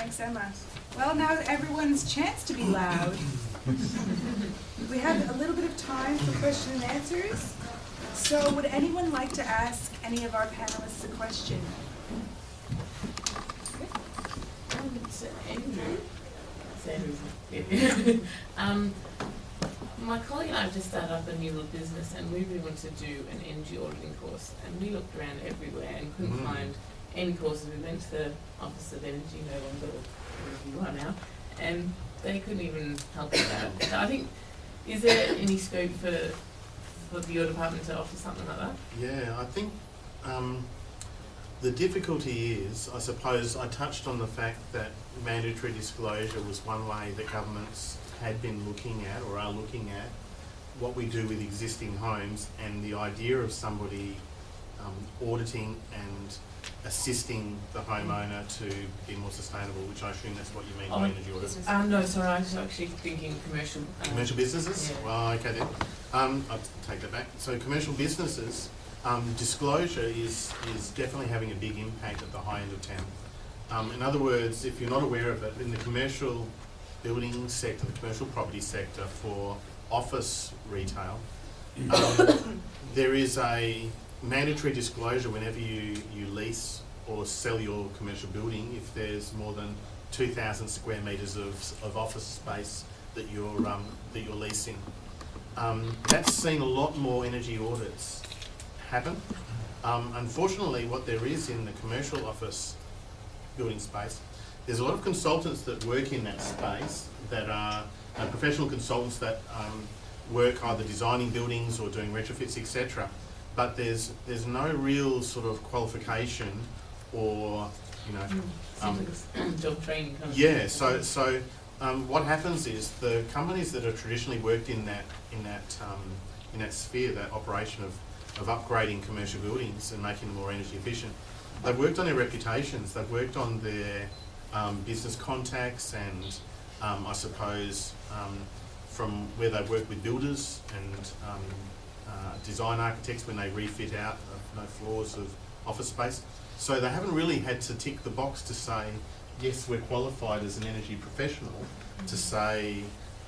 Thanks, Emma. Well, now everyone's chance to be loud. We have a little bit of time for question and answers. So would anyone like to ask any of our panelists a question? It's Andrew. It's Andrew. My colleague and I have just started up a new little business, and we really wanted to do an energy auditing course. And we looked around everywhere and couldn't find any courses. We went to the Office of Energy, no longer where you are now, and they couldn't even help us out. So I think, is there any scope for your department to offer something like that? Yeah, I think the difficulty is, I suppose, I touched on the fact that mandatory disclosure was one way that governments had been looking at or are looking at what we do with existing homes, and the idea of somebody auditing and assisting the homeowner to be more sustainable, which I assume that's what you mean by energy audit. No, sorry, I was actually thinking commercial. Commercial businesses? Yeah. Well, okay then. I'll take that back. So commercial businesses, disclosure is definitely having a big impact at the high end of town. In other words, if you're not aware of it, in the commercial building sector, the commercial property sector for office retail, there is a mandatory disclosure whenever you lease or sell your commercial building if there's more than 2,000 square metres of office space that you're leasing. That's seen a lot more energy audits happen. Unfortunately, what there is in the commercial office building space, there's a lot of consultants that work in that space that are professional consultants that work either designing buildings or doing retrofits, etc. But there's no real sort of qualification or job training. Yeah. So what happens is the companies that have traditionally worked in that sphere, that operation of upgrading commercial buildings and making them more energy efficient, they've worked on their reputations. They've worked on their business contacts, and I suppose from where they work with builders and design architects when they refit out floors of office space. So they haven't really had to tick the box to say, yes, we're qualified as an energy professional, to say,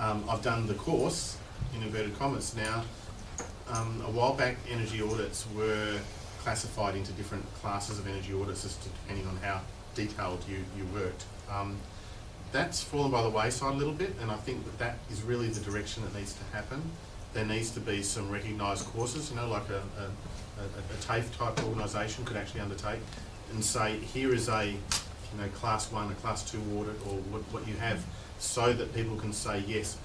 I've done the course, in inverted commas. Now, a while back, energy audits were classified into different classes of energy audits as to, depending on how detailed you worked. That's fallen by the wayside a little bit, and I think that is really the direction that needs to happen. There needs to be some recognised courses, like a TAFE type organisation could actually undertake and say, here is a class 1, a class 2 audit, or what you have, so that people can say, yes,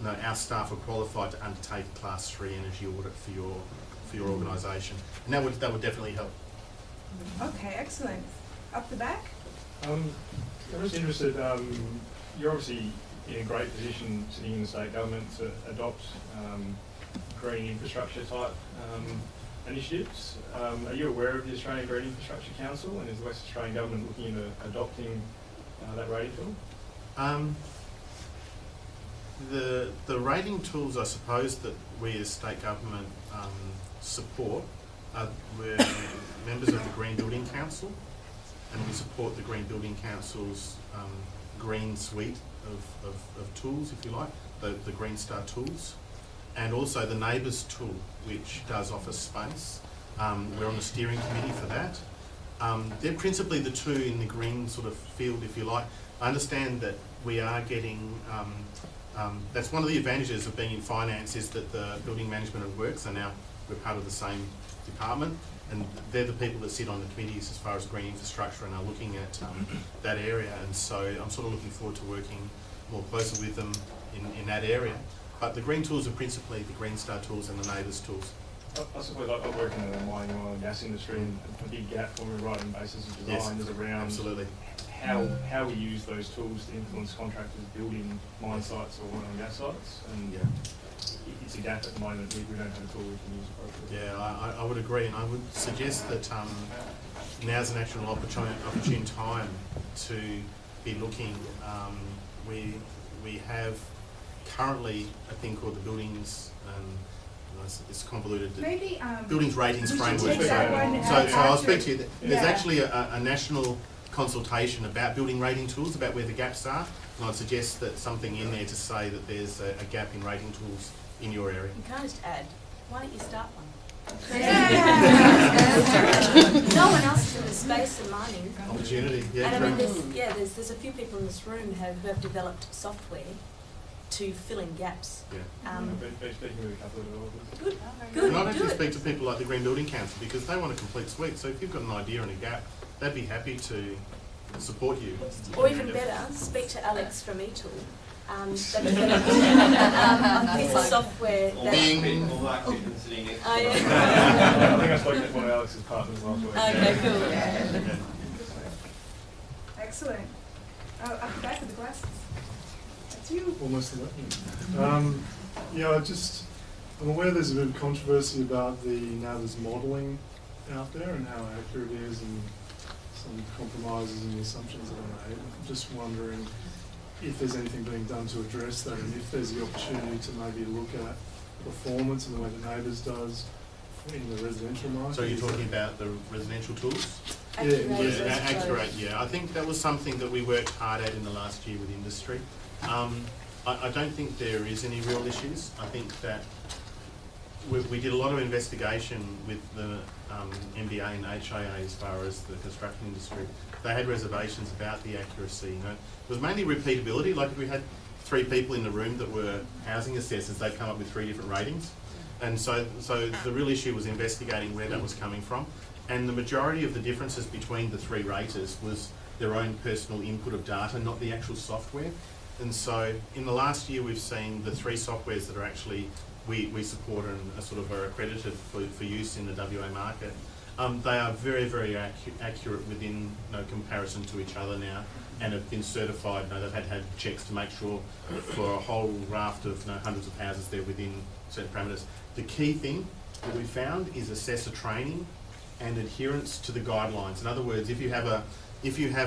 our staff are qualified to undertake a class 3 energy audit for your organisation, and that would definitely help. Okay, excellent. Up the back? I'm just interested, you're obviously in a great position sitting in the state government to adopt green infrastructure type initiatives. Are you aware of the Australian Green Infrastructure Council, and is the West Australian government looking into adopting that rating tool? The rating tools, I suppose, that we as state government support, we're members of the Green Building Council, and we support the Green Building Council's green suite of tools, if you like, the Green Star tools, and also the Neighbours tool, which does office space. We're on the steering committee for that. They're principally the two in the green sort of field, if you like. I understand that we are getting, that's one of the advantages of being in finance, is that the building management and works are now, we're part of the same department, and they're the people that sit on the committees as far as green infrastructure and are looking at that area, and so I'm sort of looking forward to working more closely with them in that area. But the green tools are principally the Green Star tools and the Neighbours tools. I suppose I work in the mining, oil and gas industry, and a big gap when we're writing basis of design is around absolutely how we use those tools to influence contractors building mine sites or oil and gas sites, and it's a gap at the moment. We don't have a tool we can use appropriately. Yeah, I would agree, and I would suggest that now's an actual opportune time to be looking. We have currently a thing called the Buildings, it's convoluted, Buildings Ratings Framework. Take that one So I'll speak to you. There's Yeah. actually a national consultation about building rating tools, about where the gaps are, and I'd suggest that something in there to say that there's a gap in rating tools in your area. You can't just add, why don't you start one? Yeah. No one else is in the space of mining. Opportunity, yeah. And I mean, true. there's a few people in this room who have developed software to fill in gaps. Yeah. I've been speaking with a couple of developers. Good, And good, I'd do actually it. speak to people like the Green Building Council because they want a complete suite. So if you've got an idea and a gap, they'd be happy to support you. Or even better, speak to Alex from eTool. They've developed a piece of software that... Bing. Oh, I yeah. think I spoke to one of Alex's partners last week. Okay, cool. Yeah. Excellent. Oh, up the back of the glasses. That's you. Almost 11. Yeah, I'm aware there's a bit of controversy about the NABERS modelling out there and how accurate it is and some compromises and the assumptions that are made. I'm just wondering if there's anything being done to address that and if there's the opportunity to maybe look at performance in the way that NABERS does in the residential market. So you're talking about the residential tools? Accurate, Yeah, as Accurate, close. yeah. I think that was something that we worked hard at in the last year with industry. I don't think there is any real issues. I think that we did a lot of investigation with the MBA and HIA as far as the construction industry. They had reservations about the accuracy. You know, it was mainly repeatability. Like if we had 3 people in the room that were housing assessors, they'd come up with 3 different ratings. And so the real issue was investigating where that was coming from. And the majority of the differences between the 3 raters was their own personal input of data, not the actual software. And so in the last year, we've seen the 3 softwares that are actually we support and are sort of accredited for use in the WA market. They are very, very accurate within comparison to each other now, and have been certified. They've had checks to make sure for a whole raft of hundreds of houses they're within certain parameters. The key thing that we found is assessor training and adherence to the guidelines. In other words, if you have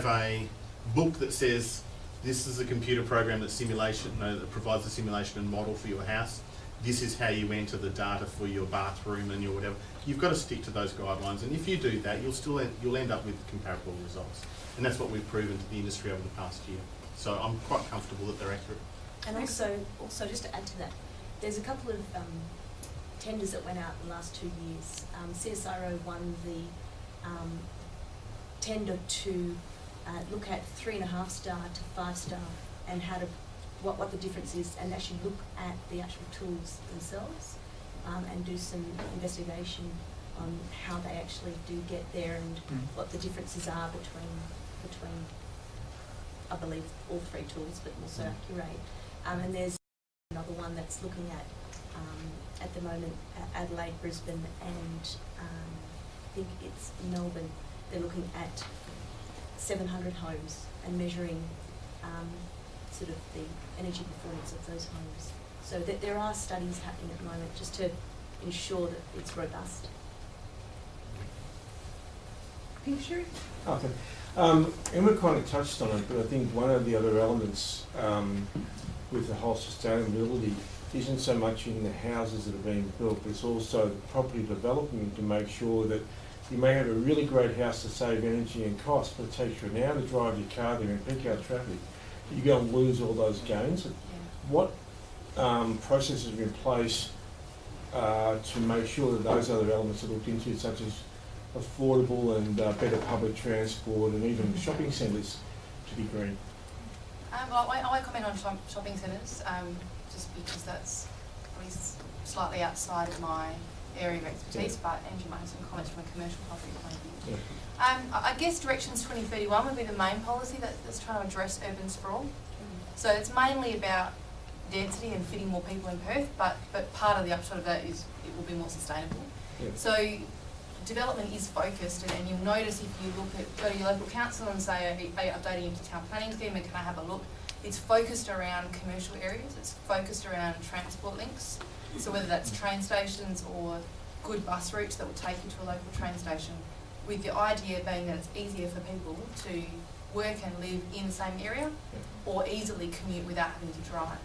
a book that says this is a computer program that that provides a simulation and model for your house, this is how you enter the data for your bathroom and your whatever. You've got to stick to those guidelines, and if you do that, you'll end up with comparable results. And that's what we've proven to the industry over the past year. So I'm quite comfortable that they're accurate. And also, just to add to that, there's a couple of tenders that went out in the last 2 years. CSIRO won the tender to look at 3.5 star to 5 star and what the difference is, and actually look at the actual tools themselves and do some investigation on how they actually do get there and what the differences are between I believe all 3 tools, but also Accurate. And there's another one that's looking at the moment Adelaide, Brisbane, and I think it's Melbourne. They're looking at 700 homes and measuring sort of the energy performance of those homes. So that there are studies happening at the moment just to ensure that it's robust. Pink shirt? Okay. Emma kind of touched on it, but I think one of the other elements with the whole sustainability isn't so much in the houses that are being built, but it's also the property development to make sure that you may have a really great house to save energy and cost, but it takes you an hour to drive your car there and peak out traffic. You're going to lose all those gains. Yeah. What processes are in place to make sure that those other elements are looked into, such as affordable and better public transport and even shopping centres to be green? Well, I won't comment on shopping centres, just because that's probably slightly outside of my area of expertise, but Andrew might have some comments from a commercial property point of view. Yeah. I guess Directions 2031 would be the main policy that's trying to address urban sprawl. So it's mainly about density and fitting more people in Perth, but part of the upshot of that is it will be more sustainable. Yeah. So development is focused, and you'll notice if you go to your local council and say, are you updating your town planning scheme and can I have a look? It's focused around commercial areas, it's focused around transport links. So whether that's train stations or good bus routes that will take you to a local train station, with the idea being that it's easier for people to work and live in the same area or easily commute without having to drive.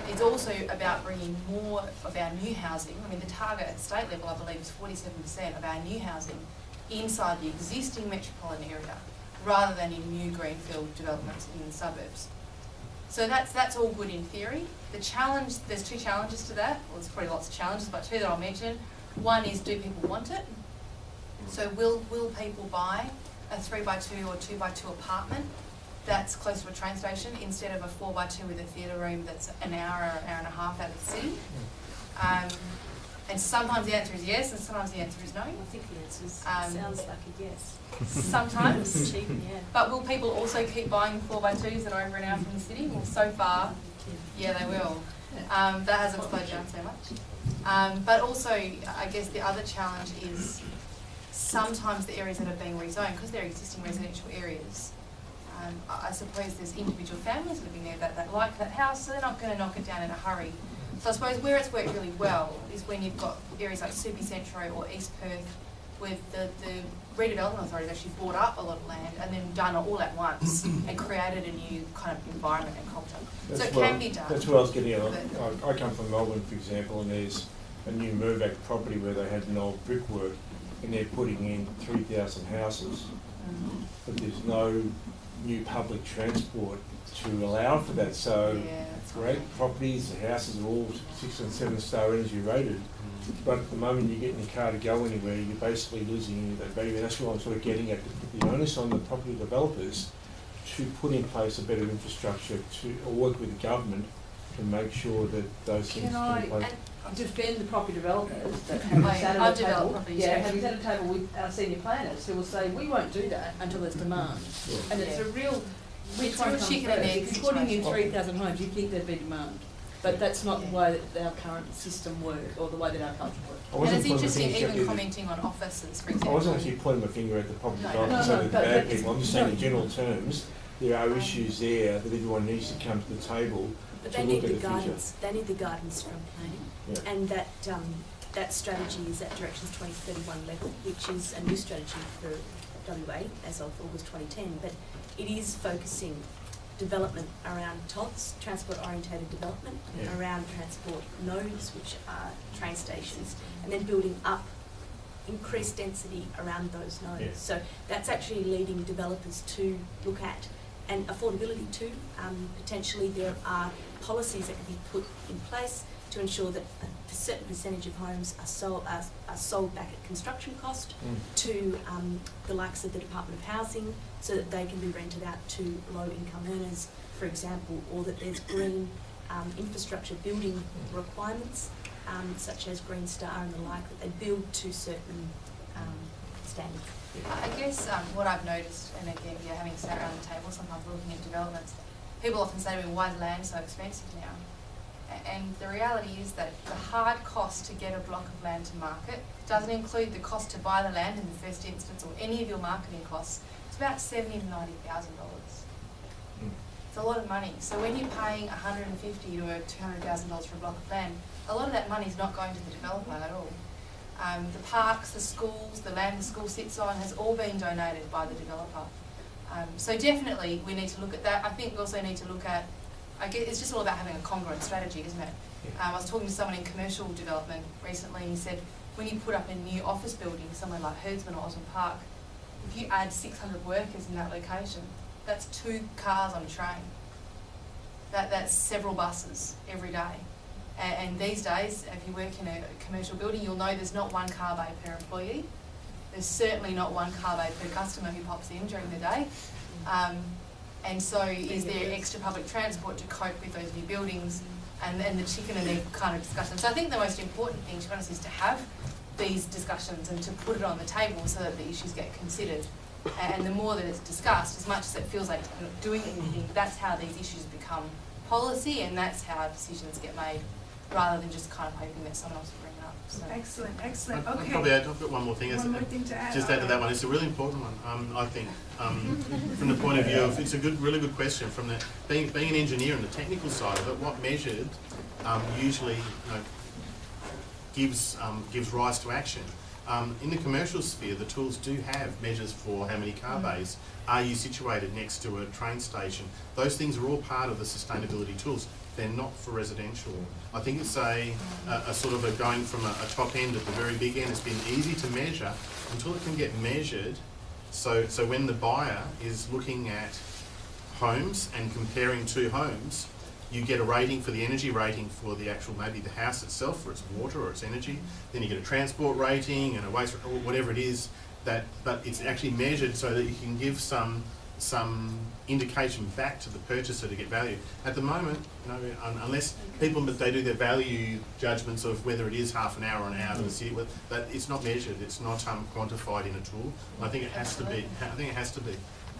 It's also about bringing more of our new housing. I mean, the target at state level, I believe, is 47% of our new housing inside the existing metropolitan area, rather than in new greenfield developments in the suburbs. So that's all good in theory. The challenge, there's two challenges to that. Well, there's probably lots of challenges, but two that I'll mention. One is, do people want it? So will people buy a 3x2 or 2x2 apartment that's close to a train station instead of a 4x2 with a theatre room that's an hour or an hour and a half out of the city? And sometimes the answer is yes, and sometimes the answer is no. I think the answer sounds like a yes. Sometimes. Cheap, yeah. But will people also keep buying 4x2s that are over an hour from the city? Well, so far, yeah, they will. That hasn't slowed down so much. But also, I guess the other challenge is sometimes the areas that are being rezoned, because they're existing residential areas, I suppose there's individual families living there that like that house, so they're not going to knock it down in a hurry. So I suppose where it's worked really well is when you've got areas like Subi Centro or East Perth, where the redevelopment authority has actually bought up a lot of land and then done it all at once and created a new kind of environment and culture. So it can be done. That's what I was getting at. I come from Melbourne, for example, and there's a new Mirvac property where they had an old brickwork and they're putting in 3,000 houses, but there's no new public transport to allow for that. So great properties, the houses are all 6 and 7 star energy rated, but at the moment you get in your car to go anywhere, you're basically losing that value. That's what I'm sort of getting at, the onus on the property developers to put in place a better infrastructure or work with the government to make sure that those things are in place. Defend the property developers that have sat at a table, have sat at a table with our senior planners who will say, we won't do that until there's demand. Yeah. And it's a real, which It's one a real comes chicken and egg first? If you're putting in situation. 3,000 homes, you think there'd be demand. But that's not the way that our current system works, or the way that our culture works. I And wasn't it's pointing my interesting, finger at even the- commenting on offices, for I example. wasn't actually pointing my finger at the property No, developers, no, so the but bad that's- people. I'm just saying in no. general terms, there are issues there that everyone needs to come to the table But to they look need at the the future. guidance. They need the guidance from planning, Yeah. and that strategy is at Directions 2031 level, which is a new strategy for WA as of August 2010. But it is focusing development around TODs, transport orientated development, Yeah. around transport nodes, which are train stations, and then building up increased density around those nodes. Yeah. So that's actually leading developers to look at, and affordability too. Potentially there are policies that can be put in place to ensure that a certain percentage of homes are sold back at construction cost to the likes of the Department of Housing, so that they can be rented out to low income earners, for example, or that there's green infrastructure building requirements, such as Green Star and the like, that they build to certain standards. I guess what I've noticed, and again, having sat around the table, sometimes looking at developments, people often say to me, why is land so expensive now? And the reality is that the hard cost to get a block of land to market doesn't include the cost to buy the land in the first instance or any of your marketing costs. It's about $70,000 to $90,000. It's a lot of money. So when you're paying $150,000 to $200,000 for a block of land, a lot of that money is not going to the developer at all. The parks, the schools, the land the school sits on has all been donated by the developer. So definitely we need to look at that. I think we also need to look at, I guess it's just all about having a congruent strategy, isn't it? I was talking to someone in commercial development recently, and he said when you put up a new office building somewhere like Herdsman or Osborne Park, if you add 600 workers in that location, that's 2 cars on a train. That's several buses every day. And these days, if you work in a commercial building, you'll know there's not 1 car bay per employee. There's certainly not 1 car bay per customer who pops in during the day. And so is there extra public transport to cope with those new buildings and the chicken and egg kind of discussion? So I think the most important thing, to be honest, is to have these discussions and to put it on the table so that the issues get considered. And the more that it's discussed, as much as it feels like you're not doing anything, that's how these issues become policy, and that's how decisions get made, rather than just kind of hoping that someone else will bring it up. So. Excellent, excellent. I'll Okay. probably add, I've got one more thing. One more thing to add. Just add to that one. It's a really important one. I think from the point of view of, it's a really good question. From the being an engineer and the technical side of it, what measured usually gives rise to action. In the commercial sphere, the tools do have measures for how many car bays. Are you situated next to a train station? Those things are all part of the sustainability tools. They're not for residential. I think it's a sort of a going from a top end at the very big end. It's been easy to measure. Until it can get measured, So when the buyer is looking at homes and comparing two homes, you get a rating for the energy rating for the actual, maybe the house itself, for its water or its energy. Then you get a transport rating and a waste, or whatever it is, but it's actually measured so that you can give some indication back to the purchaser to get value. At the moment, unless people, they do their value judgments of whether it is half an hour or an hour to see it, but it's not measured, it's not quantified in a tool. I think it has to be.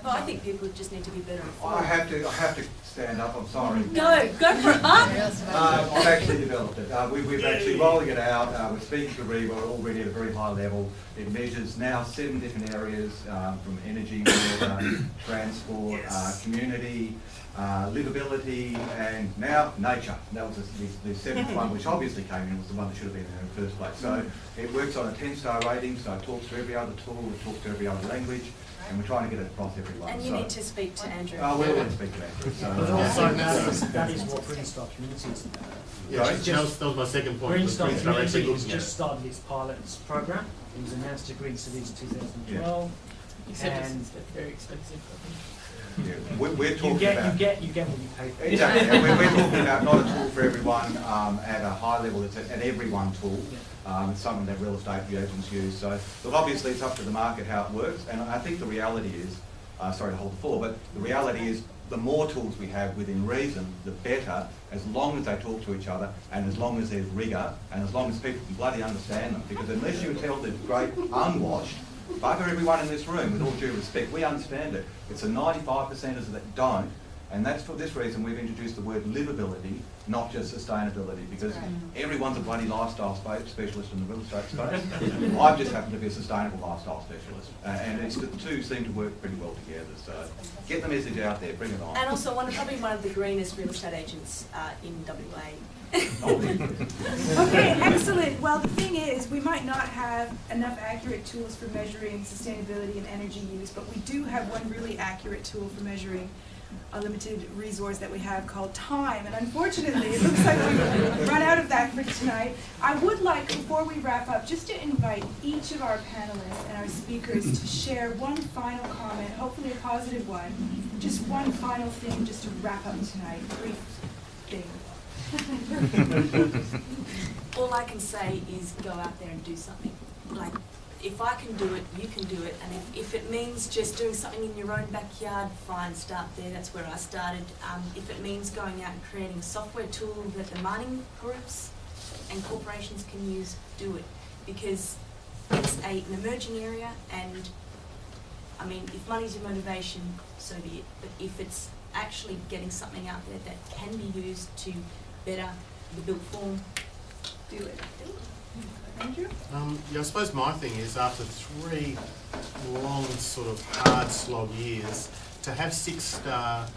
Well, I think people just need to be better informed. I have to stand up, I'm sorry. Go for it, Mark. I've actually developed it. We've actually rolling it out. We're speaking to Readme already at a very high level. It measures now 7 different areas, from energy, water, transport, community, livability, and now nature. That was the 7th one, which obviously came in, was the one that should have been there in the first place. So it works on a 10-star rating, so it talks to every other tool, it talks to every other language, and we're trying to get it across everyone. And you need to speak to Andrew. We will speak to Andrew. But also that is what Green Star Community is about. Yeah, that was my second point. Green Star actually Community has looking at just started its pilots program. It was announced to Green Cities in 2012. Except And it's very expensive, I think. Yeah, we're talking you about... get what you pay for. Exactly, and we're talking about not a tool for everyone at a high level, it's an everyone tool. It's something that real estate agents use. So, look, obviously it's up to the market how it works, and I think the reality is, sorry to hold the floor, but the reality is the more tools we have within reason, the better, as long as they talk to each other, and as long as there's rigour, and as long as people can bloody understand them. Because unless you tell the great unwashed, bugger everyone in this room, with all due respect, we understand it. It's the 95%ers that don't, and that's for this reason we've introduced the word livability, not just sustainability, because everyone's a bloody lifestyle specialist in the real estate space. I just happen to be a sustainable lifestyle specialist, and it's the two seem to work pretty well together. So get the message out there, bring it on. And also probably one of the greenest real estate agents in WA. Okay, excellent. Well, the thing is, we might not have enough accurate tools for measuring sustainability and energy use, but we do have one really accurate tool for measuring a limited resource that we have called time. And unfortunately, it looks like we've run out of that for tonight. I would like, before we wrap up, just to invite each of our panelists and our speakers to share one final comment, hopefully a positive one, just one final thing just to wrap up tonight, a brief thing. All I can say is go out there and do something. Like, if I can do it, you can do it. And if it means just doing something in your own backyard, fine, start there. That's where I started. If it means going out and creating a software tool that the mining groups and corporations can use, do it. Because it's an emerging area, and I mean, if money's your motivation, so be it. But if it's actually getting something out there that can be used to better the built form, do it. Andrew? Yeah, I suppose my thing is, after 3 long sort of hard slog years, to have 6-star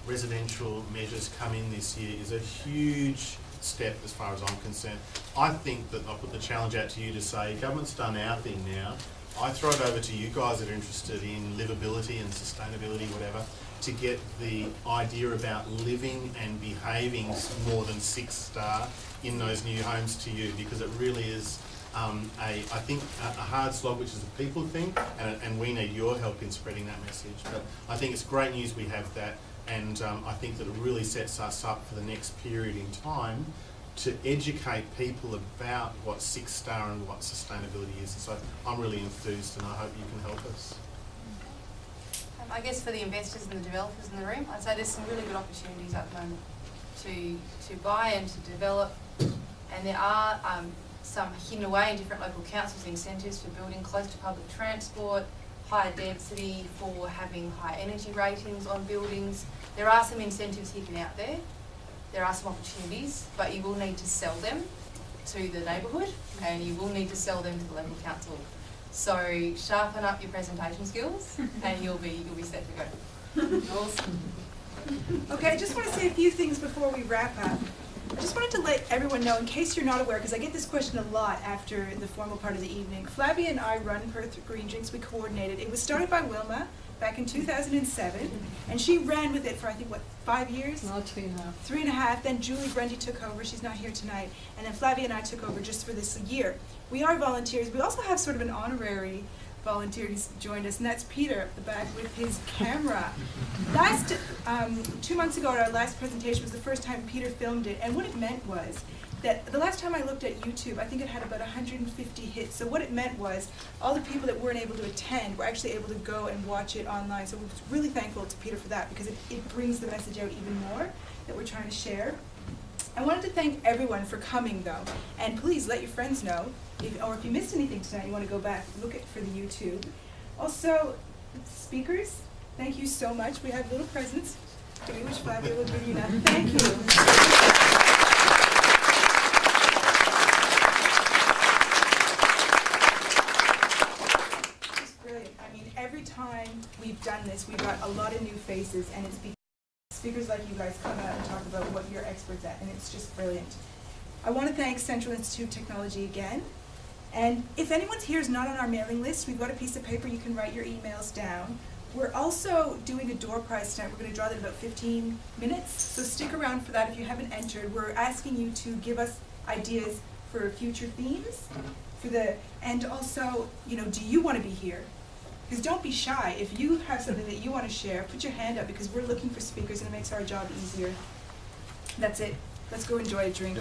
residential measures come in this year is a huge step as far as I'm concerned. I think that I'll put the challenge out to you to say, government's done our thing now. I throw it over to you guys that are interested in livability and sustainability, whatever, to get the idea about living and behaving more than 6-star in those new homes to you, because it really is I think a hard slog, which is a people thing, and we need your help in spreading that message. But I think it's great news we have that, and I think that it really sets us up for the next period in time to educate people about what 6-star and what sustainability is. And so I'm really enthused, and I hope you can help us. I guess for the investors and the developers in the room, I'd say there's some really good opportunities at the moment to buy and to develop, and there are some hidden away in different local councils incentives for building close to public transport, higher density, for having high energy ratings on buildings. There are some incentives hidden out there. There are some opportunities, but you will need to sell them to the neighbourhood, and you will need to sell them to the local council. So sharpen up your presentation skills, and you'll be set to go. Awesome. Okay, I just want to say a few things before we wrap up. I just wanted to let everyone know, in case you're not aware, because I get this question a lot after the formal part of the evening. Flavia and I run Perth Green Drinks. We coordinated. It was started by Wilma back in 2007, and she ran with it for, I think, 5 years? No, 3.5. 3.5. Then Julie Grundy took over. She's not here tonight. And then Flavia and I took over just for this year. We are volunteers. We also have sort of an honorary volunteered, he's joined us, and that's Peter up the back with his camera. Last, 2 months ago at our last presentation was the first time Peter filmed it, and what it meant was that the last time I looked at YouTube, I think it had about 150 hits. So what it meant was all the people that weren't able to attend were actually able to go and watch it online. So we're really thankful to Peter for that, because it brings the message out even more that we're trying to share. I wanted to thank everyone for coming though, and please let your friends know, or if you missed anything tonight, you want to go back, look for the YouTube. Also, speakers, thank you so much. We have little presents. Give me which Flavia will give you now. Thank you. Every time we've done this, we've got a lot of new faces, and it's because speakers like you guys come out and talk about what you're experts at, and it's just brilliant. I want to thank Central Institute of Technology again, and if anyone's here is not on our mailing list, we've got a piece of paper you can write your emails down. We're also doing a door prize tonight. We're going to draw that in about 15 minutes, so stick around for that if you haven't entered. We're asking you to give us ideas for future themes, and also, do you want to be here? Because don't be shy. If you have something that you want to share, put your hand up, because we're looking for speakers and it makes our job easier. That's it. Let's go enjoy a drink.